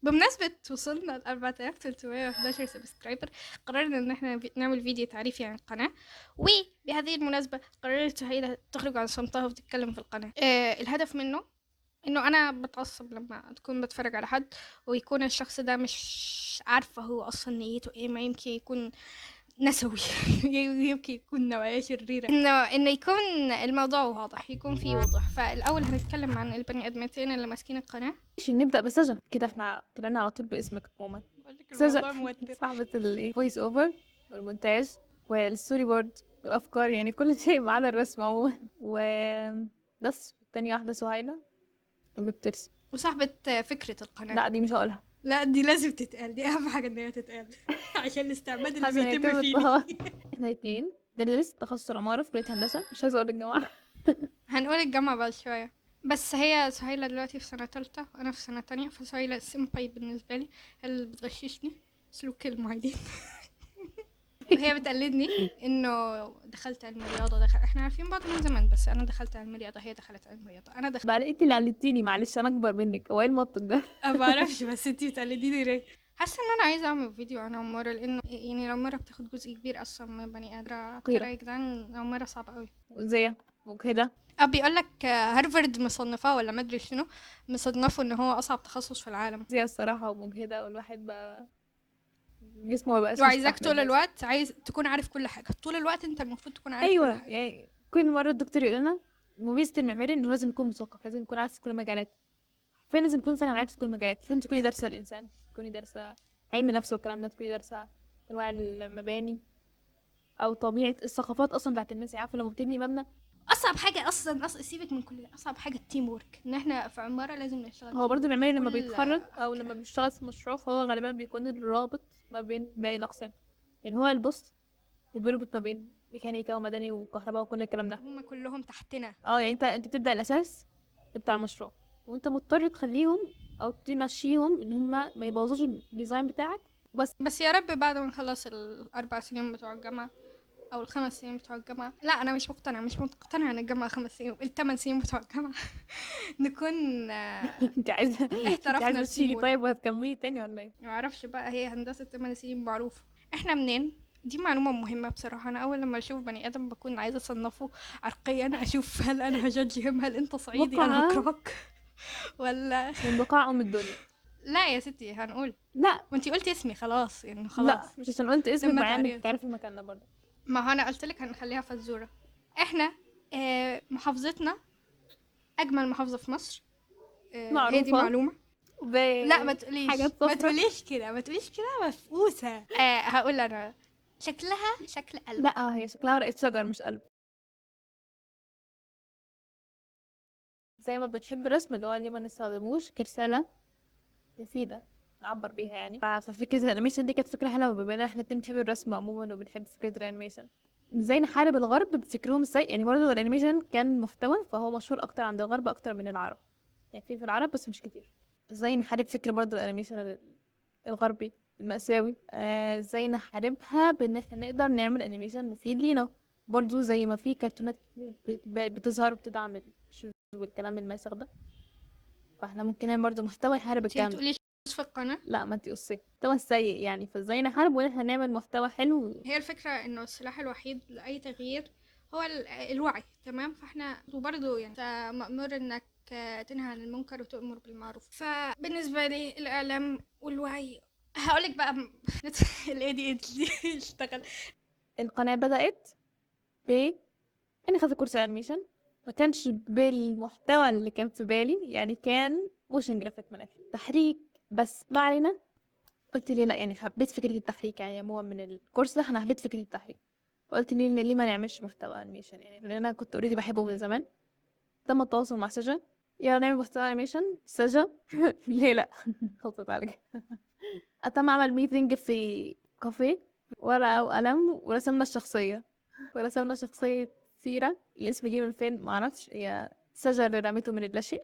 بمناسبة وصلنا ل 4311 سبسكرايبر، قررنا ان احنا نعمل فيديو تعريفي عن القناة. وبهذه المناسبة قررت سهيلة تخرج عن صمتها وتتكلم في القناة. الهدف منه انه انا بتعصب لما تكون بتفرج على حد ويكون الشخص ده مش عارفة هو اصلا نيته ايه، ما يمكن يكون نسوي يمكن يكون نوعية شريرة، انه يكون الموضوع واضح، يكون فيه وضوح. فالاول هنتكلم عن البني ادمتين اللي ماسكين القناة. ماشي، نبدأ بسجن كده. احنا طلعنا على طول باسمك عموما. بقولك سجن الموضوع موتر. صاحبة الفويس اوفر والمونتاج والستوري بورد والافكار، يعني كل شيء ما عدا الرسم عموما. و بس تاني واحدة سهيلة اللي بترسم. وصاحبة فكرة القناة. لا دي مش هقولها لا دي لازم تتقال، دي اهم حاجة ان هي تتقال عشان الاستعباد اللي عشان بيتم يتم فيني. الطلاق. احنا اتنين بندرس تخصص عمارة في كلية هندسة. مش عايزة اقول الجامعة. هنقول الجامعة بعد شوية. بس هي سهيلة دلوقتي في سنة تالتة وانا في سنة تانية، فسهيلة السمباي بالنسبة لي، اللي بتغششني سلوك المعيدين. وهي بتقلدني انه دخلت علم رياضة. احنا عارفين بعض من زمان، بس انا دخلت علم رياضة، هي دخلت علم رياضة، انا دخلت. بعد انت اللي علمتيني، معلش انا اكبر منك، هو ايه المنطق ده؟ ما بعرفش، بس انتي بتقلديني ليه؟ حاسه ان انا عايزه اعمل فيديو عن عمارة، لانه يعني العمارة بتاخد جزء كبير اصلا من بني ادم. ترى قيرة يا جدعان العمارة صعبة قوي. وزي وكده. بيقول لك هارفارد مصنفاه ولا ما ادري شنو، مصنفه ان هو اصعب تخصص في العالم. زي الصراحة ومجهدة، والواحد بقى جسمه مبقاش وعايزاك مستحمل طول بس. الوقت عايز تكون عارف كل حاجه، طول الوقت انت المفروض تكون عارف كل ايوه، حاجه. يعني كل مره الدكتور يقول لنا ميزه المعماري انه لازم يكون مثقف، لازم يكون عارف كل المجالات. فين لازم يكون فعلا عارف كل المجالات. لازم تكوني دارسه الانسان، تكوني دارسه علم نفس والكلام ده، تكوني دارسه انواع المباني او طبيعه الثقافات اصلا بتاعت الناس. عارفه لما بتبني مبنى، اصعب حاجه اصلا سيبك من كل ده، اصعب حاجه التيم ورك، ان احنا في عماره لازم نشتغل هو تيم برضو ورك المعماري في لما كل بيتخرج او لما كلام. بيشتغل في مشروع، فهو غالبا بيكون الرابط ما بين باقي الاقسام. يعني هو البوست اللي بيربط ما بين ميكانيكا ومدني وكهرباء وكل الكلام ده. هم كلهم تحتنا. اه يعني انت بتبدأ الاساس بتاع المشروع، وانت مضطر تخليهم او تمشيهم ان هم ما يبوظوش الديزاين بتاعك بس. بس يا رب بعد ما نخلص الاربع سنين بتوع الجامعه او الخمس سنين بتوع الجامعه، لا انا مش مقتنعه ان الجامعه 5 سنين، الثمان سنين بتوع الجامعه نكون انت عايزه انت احترفنا عايزه التيم تشيلي ورك. طيب وهتكملي تاني ولا ايه؟ ما اعرفش بقى، هي هندسة 8 سنين معروف. احنا منين؟ دي معلومة مهمة بصراحة. أنا أول لما أشوف بني آدم بكون عايزة أصنفه عرقيا، أشوف هل أنا هججهم، هل أنت صعيدي أنا بقعة هكرهك ولا. من بقاع ام الدنيا. لا يا ستي هنقول، لا وانتي قلتي اسمي خلاص، يعني لا، خلاص. مش عشان قلت اسمك تم معناه انك تعريف. تعرفي المكان ده برضه. ما هو أنا قلت لك هنخليها فزورة. احنا محافظتنا أجمل محافظة في مصر. هي دي معروفه معلومة. لا ما تقوليش، بحاجات ما صفرا. تقوليش كده، ما تقوليش كده مفقوسة. هقول أنا شكلها شكل قلب. لا هي شكلها ورقه شجر مش قلب. زي ما بتحب الرسم، اللي هو ليه ما نستخدموش كرسالة مفيدة نعبر بيها يعني. ففكرة الانيميشن دي كانت فكرة حلوة، بما ان احنا الاتنين بنحب الرسم عموما وبنحب فكرة الانيميشن. ازاي نحارب الغرب بفكرهم ازاي. يعني برضه الانيميشن كان محتوى، فهو مشهور اكتر عند الغرب اكتر من العرب. يعني في العرب بس مش كتير. ازاي نحارب فكرة برضه الانيميشن الغربي المأساوي. ازاي نحاربها بان احنا نقدر نعمل انيميشن مفيد لينا. برضه زي ما في كرتونات كتير بتظهر وبتدعم الشذوذ والكلام الماسخ ده، فاحنا ممكن نعمل برضه محتوى يحارب انتي الكلام ده. بتقولي في القناة. لا ما انتي قصي محتوى سيء يعني، فازاي نحارب وان احنا نعمل محتوى حلو. هي الفكرة انه السلاح الوحيد لأي تغيير هو الوعي، تمام؟ فاحنا وبرضه يعني انت مأمور انك تنهى عن المنكر وتؤمر بالمعروف. فبالنسبة لي الإعلام والوعي، هقولك بقى ال ADHD اشتغل. القناة بدأت ب اني خدت كورس انيميشن. ما كانش بالمحتوى اللي كان في بالي، يعني كان موشن جرافيك من الآخر، تحريك. بس ما علينا. قلت لي لا، يعني حبيت فكرة التحريك. يعني عموما من الكورس ده انا حبيت فكرة التحريك. قلت ليه ما نعملش محتوى انيميشن، يعني لان انا كنت اوريدي بحبه من زمان. تم التواصل مع سجا، يلا نعمل محتوى انيميشن. سجا ليه لا. خلصت على كده. تم عمل ميتنج في كافيه، ورقة وقلم، ورسمنا الشخصية. ورسمنا شخصية سيرة. الاسم جه من فين معرفش، هي سجا اللي رميته من اللاشيء.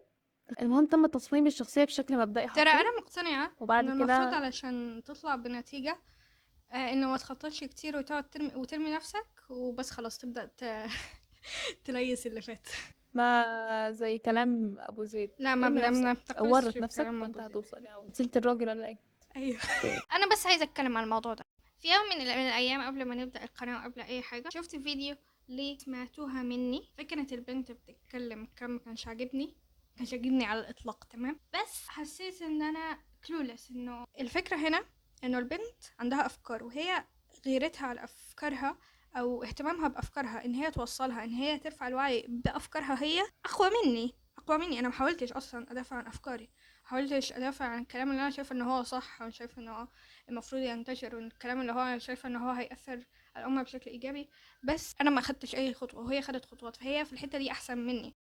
المهم تم تصميم الشخصية بشكل مبدئي ترى حرفيا. انا مقتنعة وبعد ان المفروض كده علشان تطلع بنتيجة انه ما تخططش كتير وتقعد ترمي نفسك وبس، خلاص تبدأ تليس اللي فات. ما زي كلام ابو زيد، لا ما ارمي نفسك، بنتقصش ورط في نفسك كلام وانت أبو زيد. هتوصل يعني، وصلت الراجل ولا ايه؟ ايوه. انا بس عايزه اتكلم عن الموضوع ده. في يوم من الايام قبل ما نبدا القناه وقبل اي حاجه شفت فيديو ليه سمعتوها مني، فكره البنت بتتكلم كان ما كانش عاجبني، كانش عاجبني على الاطلاق تمام. بس حسيت ان انا كلولس، انه الفكره هنا انه البنت عندها افكار، وهي غيرتها على افكارها او اهتمامها بافكارها ان هي توصلها، ان هي ترفع الوعي بافكارها، هي اقوى مني. انا محاولتش اصلا ادافع عن افكاري، محاولتش ادافع عن الكلام اللي انا شايفه ان هو صح، وانا شايفه ان هو المفروض ينتشر، والكلام اللي هو شايفه ان هو هيأثر على الأمة بشكل إيجابي. بس أنا ما أخدتش أي خطوة وهي خدت خطوات، فهي في الحتة دي أحسن مني.